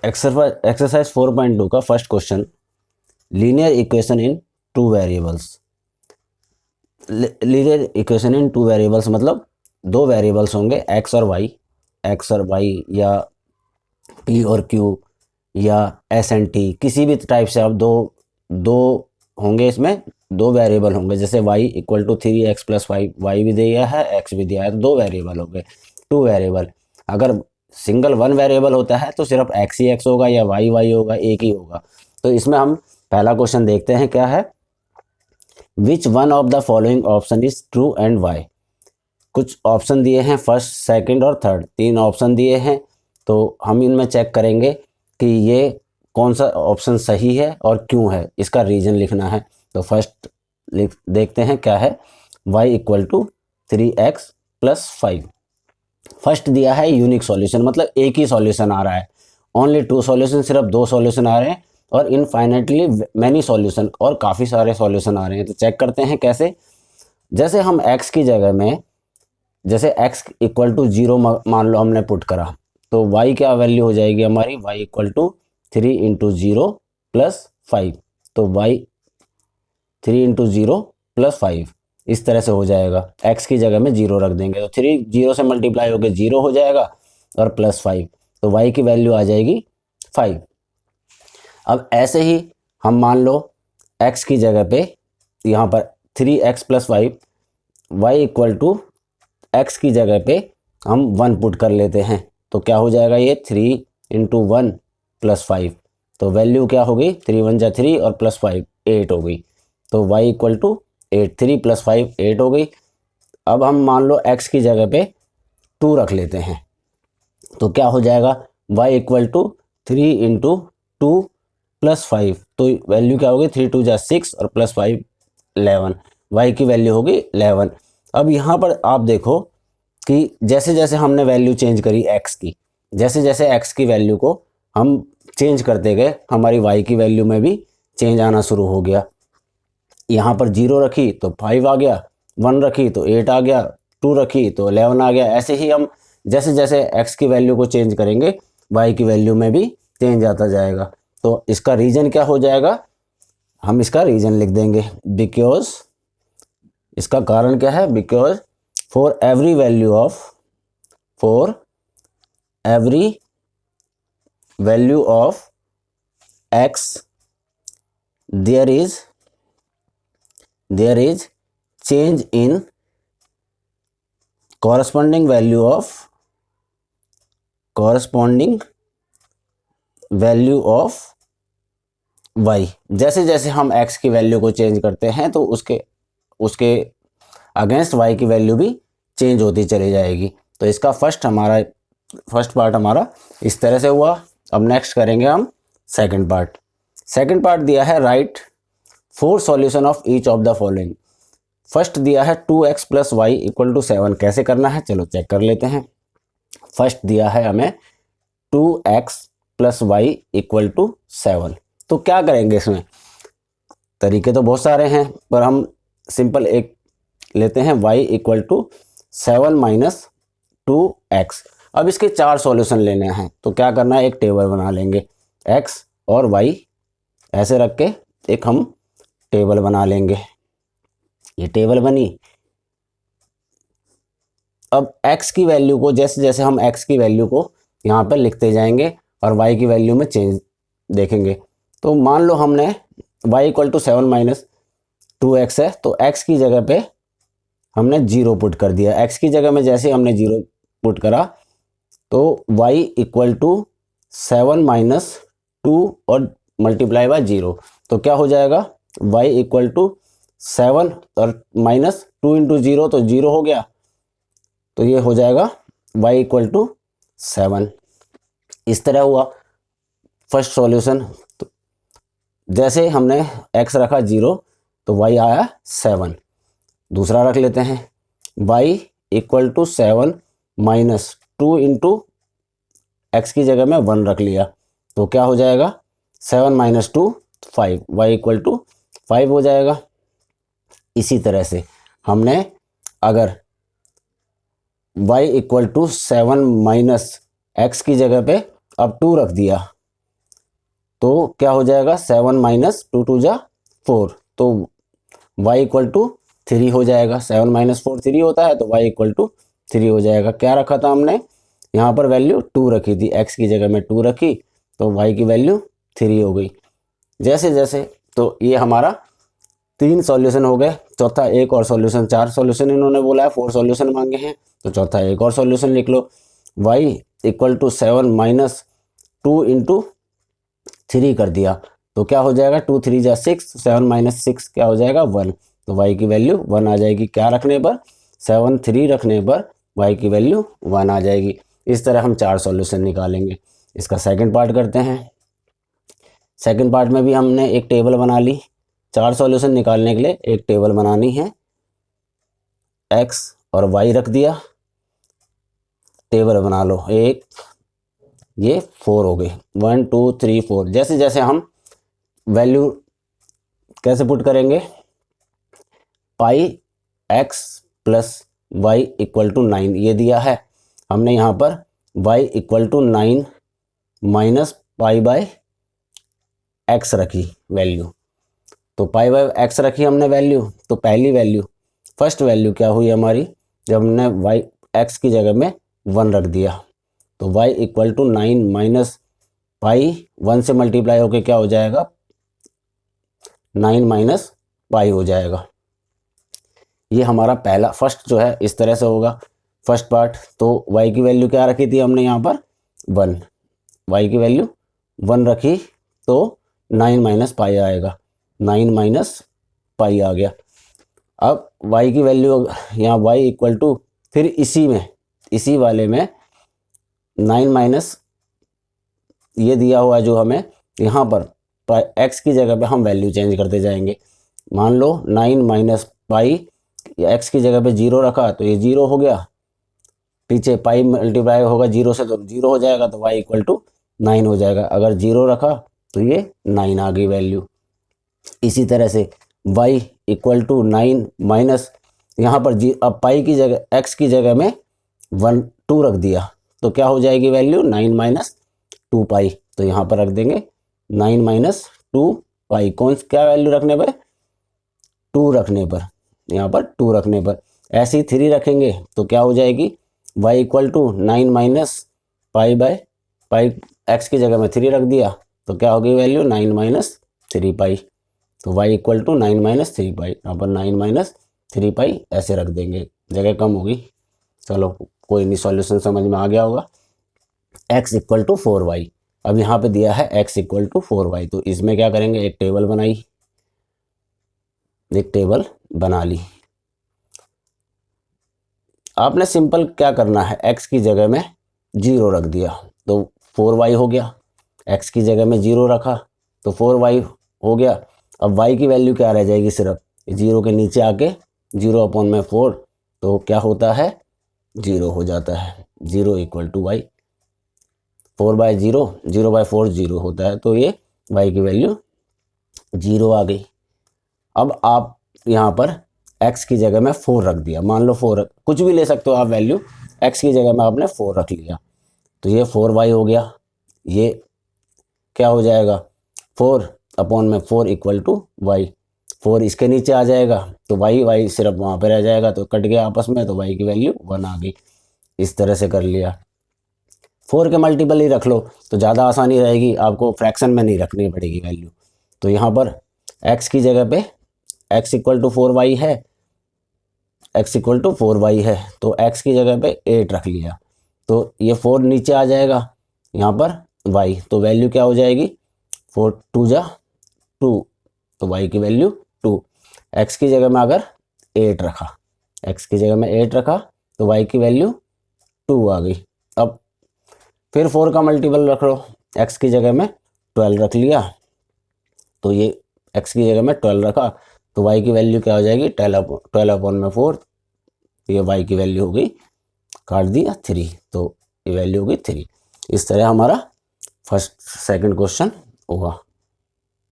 Exercise 4.2 का first question, linear equation in two variables. Linear equation in two variables मतलब दो variables होंगे x और वाई या पी और क्यू या एस एंड टी, किसी भी टाइप से आप दो दो होंगे, इसमें दो वेरिएबल होंगे। जैसे y equal to 3x plus 5, y भी दिया है x भी दिया है, तो दो वेरिएबल हो गए, टू वेरिएबल। अगर सिंगल वन वेरिएबल होता है तो सिर्फ x ही x होगा या y होगा, एक ही होगा। तो इसमें हम पहला क्वेश्चन देखते हैं क्या है। Which one of the following option is true and y. कुछ ऑप्शन दिए हैं, फर्स्ट सेकंड और थर्ड, तीन ऑप्शन दिए हैं। तो हम इनमें चेक करेंगे कि ये कौन सा ऑप्शन सही है और क्यों है, इसका रीज़न लिखना है। तो फर्स्ट देखते हैं क्या है। y equal to 3x plus 5। First दिया है यूनिक सॉल्यूशन, मतलब एक ही सॉल्यूशन आ रहा है। ओनली टू सॉल्यूशन, सिर्फ दो सॉल्यूशन आ रहे हैं। और इनफाइनेटली मैनी सॉल्यूशन, और काफ़ी सारे सॉल्यूशन आ रहे हैं। तो चेक करते हैं कैसे। जैसे हम x की जगह में, जैसे x इक्वल टू 0 मान लो हमने पुट करा, तो y क्या वैल्यू हो जाएगी हमारी, y equal to 3 into 0 plus 5। तो y 3 इंटू 0 प्लस 5 इस तरह से हो जाएगा। x की जगह में 0 रख देंगे तो 3 0 से मल्टीप्लाई होकर 0 हो जाएगा और प्लस 5, तो y की वैल्यू आ जाएगी 5। अब ऐसे ही हम मान लो x की जगह पे यहाँ पर 3x plus 5, y equal to x की जगह पे हम 1 पुट कर लेते हैं। तो क्या हो जाएगा ये 3 इंटू 1 प्लस 5। तो वैल्यू क्या हो गई, 3 1 जा 3 और प्लस 5 8 हो गई। तो y इक्वल टू 8, 3 प्लस 5 8 हो गई। अब हम मान लो x की जगह पे 2 रख लेते हैं, तो क्या हो जाएगा y equal to 3 into 2 plus 5। तो वैल्यू क्या होगी, 3 2 जा 6 और प्लस 5 11, y की वैल्यू होगी 11। अब यहाँ पर आप देखो कि जैसे जैसे हमने वैल्यू चेंज करी x की, जैसे जैसे x की वैल्यू को हम चेंज करते गए, हमारी y की वैल्यू में भी चेंज आना शुरू हो गया। यहाँ पर 0 रखी तो 5 आ गया, 1 रखी तो 8 आ गया, 2 रखी तो 11 आ गया। ऐसे ही हम जैसे जैसे x की वैल्यू को चेंज करेंगे, y की वैल्यू में भी चेंज आता जाएगा। तो इसका रीज़न क्या हो जाएगा, हम इसका रीज़न लिख देंगे। बिकॉज, इसका कारण क्या है, because for every value of x there is change in corresponding value of y। जैसे जैसे हम x की वैल्यू को चेंज करते हैं तो उसके अगेंस्ट y की वैल्यू भी चेंज होती चली जाएगी। तो इसका फर्स्ट पार्ट हमारा इस तरह से हुआ। अब नेक्स्ट करेंगे हम सेकंड पार्ट दिया है right 4 solution of each of the following. First दिया है 2x plus y equal to 7। कैसे करना है चलो चेक कर लेते हैं। फर्स्ट दिया है हमें 2x plus y equal to 7। तो क्या करेंगे, इसमें तरीके तो बहुत सारे हैं, पर हम सिंपल एक लेते हैं, y equal to 7 minus 2x। अब इसके 4 सॉल्यूशन लेने हैं, तो क्या करना है, एक टेबल बना लेंगे। x और y ऐसे रख के एक हम टेबल बना लेंगे। ये टेबल बनी। अब x की वैल्यू को जैसे जैसे हम x की वैल्यू को यहाँ पर लिखते जाएंगे और y की वैल्यू में चेंज देखेंगे। तो मान लो हमने y equal to 7 minus 2x है, तो x की जगह पे हमने 0 पुट कर दिया। x की जगह में जैसे हमने 0 पुट करा तो y इक्वल टू 7 माइनस 2 और मल्टीप्लाई बाय 0। तो क्या हो जाएगा, y इक्वल टू 7 और माइनस 2 इंटू 0 तो 0 हो गया। तो ये हो जाएगा y इक्वल टू 7। इस तरह हुआ फर्स्ट सॉल्यूशन। तो जैसे हमने x रखा 0 तो y आया 7। दूसरा रख लेते हैं, y equal to 7 minus 2 into x की जगह में 1 रख लिया। तो क्या हो जाएगा, 7 माइनस 2 5, y इक्वल टू 5 हो जाएगा। इसी तरह से हमने अगर y equal to 7 minus x की जगह पे अब 2 रख दिया, तो क्या हो जाएगा 7 माइनस 2 2 जा 4, तो y इक्वल टू 3 हो जाएगा। 7 माइनस 4 3 होता है, तो y इक्वल टू 3 हो जाएगा। क्या रखा था हमने यहाँ पर, वैल्यू 2 रखी थी, x की जगह में 2 रखी तो y की वैल्यू 3 हो गई। जैसे जैसे तो ये हमारा 3 सॉल्यूशन हो गए। चौथा एक और सॉल्यूशन, 4 सॉल्यूशन इन्होंने बोला है, 4 सॉल्यूशन मांगे हैं, तो चौथा एक और सॉल्यूशन लिख लो। y equal to 7 minus 2 into 3 कर दिया तो क्या हो जाएगा, 2 3 जा 6, 7 माइनस 6 क्या हो जाएगा 1, तो y की वैल्यू 1 आ जाएगी। क्या रखने पर, 7 3 रखने पर y की वैल्यू 1 आ जाएगी। इस तरह हम 4 सॉल्यूशन निकालेंगे। इसका सेकंड पार्ट करते हैं। सेकंड पार्ट में भी हमने एक टेबल बना ली। 4 सॉल्यूशन निकालने के लिए एक टेबल बनानी है, x और y रख दिया, टेबल बना लो। एक ये 4 हो गए, 1 2 3 4। जैसे जैसे हम वैल्यू कैसे पुट करेंगे, pi x plus y equal to 9 ये दिया है हमने। यहाँ पर y equal to 9 minus pi by x रखी वैल्यू, तो पाई बाय x रखी हमने वैल्यू। तो पहली वैल्यू, फर्स्ट वैल्यू क्या हुई हमारी, जब हमने y x की जगह में 1 रख दिया, तो y equal to 9 minus pi 1 से मल्टीप्लाई होके क्या हो जाएगा, 9 माइनस पाई हो जाएगा। ये हमारा पहला फर्स्ट जो है इस तरह से होगा फर्स्ट पार्ट। तो y की वैल्यू क्या रखी थी हमने यहाँ पर 1, y की वैल्यू 1 रखी तो 9 माइनस पाई आएगा, 9 माइनस पाई आ गया। अब y की वैल्यू यहाँ y इक्वल टू, फिर इसी वाले में 9 माइनस ये दिया हुआ जो हमें यहाँ पर x की जगह पे हम वैल्यू चेंज करते जाएंगे। मान लो 9 माइनस पाई, x की जगह पे 0 रखा तो ये 0 हो गया, पीछे पाई मल्टीप्लाई होगा 0 से तो 0 हो जाएगा, तो y इक्वल टू 9 हो जाएगा। अगर 0 रखा तो ये 9 आ गई वैल्यू। इसी तरह से y इक्वल टू 9 माइनस यहाँ पर अब पाई की जगह x की जगह में 2 रख दिया तो क्या हो जाएगी वैल्यू 9 माइनस 2 पाई, तो यहाँ पर रख देंगे 9 माइनस 2 पाई। कौन क्या वैल्यू रखने पर, 2 रखने पर, यहाँ पर 2 रखने पर। ऐसे ही 3 रखेंगे तो क्या हो जाएगी, y equal to 9 minus pi by pi, x की जगह में 3 रख दिया तो क्या होगी वैल्यू 9 माइनस 3 पाई, तो y इक्वल टू 9 माइनस 3 पाई। यहाँ पर 9 माइनस 3 पाई ऐसे रख देंगे, जगह कम होगी। चलो कोई नहीं, सॉल्यूशन समझ में आ गया होगा। x इक्वल टू 4y, अब यहाँ पे दिया है x इक्वल टू 4y, तो इसमें क्या करेंगे, एक टेबल बना ली। आपने सिंपल क्या करना है, x की जगह में 0 रख दिया तो 4y हो गया, x की जगह में 0 रखा तो 4y हो गया। अब y की वैल्यू क्या रह जाएगी, सिर्फ 0 के नीचे आके 0/4, तो क्या होता है 0 हो जाता है। 0 इक्वल टू y, 4/0, 0/4 0 होता है, तो ये y की वैल्यू 0 आ गई। अब आप यहाँ पर x की जगह में 4 रख दिया, मान लो 4 कुछ भी ले सकते हो आप वैल्यू, x की जगह में आपने 4 रख लिया तो ये 4y हो गया। ये क्या हो जाएगा, 4/4 इक्वल टू y, 4 इसके नीचे आ जाएगा तो y सिर्फ वहाँ पर रह जाएगा, तो कट गया आपस में, तो y की वैल्यू 1 आ गई। इस तरह से कर लिया। 4 के मल्टीपल ही रख लो तो ज़्यादा आसानी रहेगी, आपको फ्रैक्शन में नहीं रखनी पड़ेगी वैल्यू। तो यहाँ पर x की जगह पे x इक्वल टू 4y है, x इक्वल टू 4y है, तो x की जगह पे 8 रख लिया तो ये 4 नीचे आ जाएगा यहाँ पर y, तो वैल्यू क्या हो जाएगी, 4 2 जा 2, तो y की वैल्यू 2। x की जगह में अगर 8 रखा, x की जगह में 8 रखा तो y की वैल्यू 2 आ गई। अब फिर 4 का मल्टीपल रख लो, x की जगह में 12 रख लिया तो ये x की जगह में 12 रखा तो y की वैल्यू क्या हो जाएगी, 12/4, ये y की वैल्यू हो गई, काट दिया 3, तो ये वैल्यू हो गई 3। इस तरह हमारा फर्स्ट सेकंड क्वेश्चन होगा।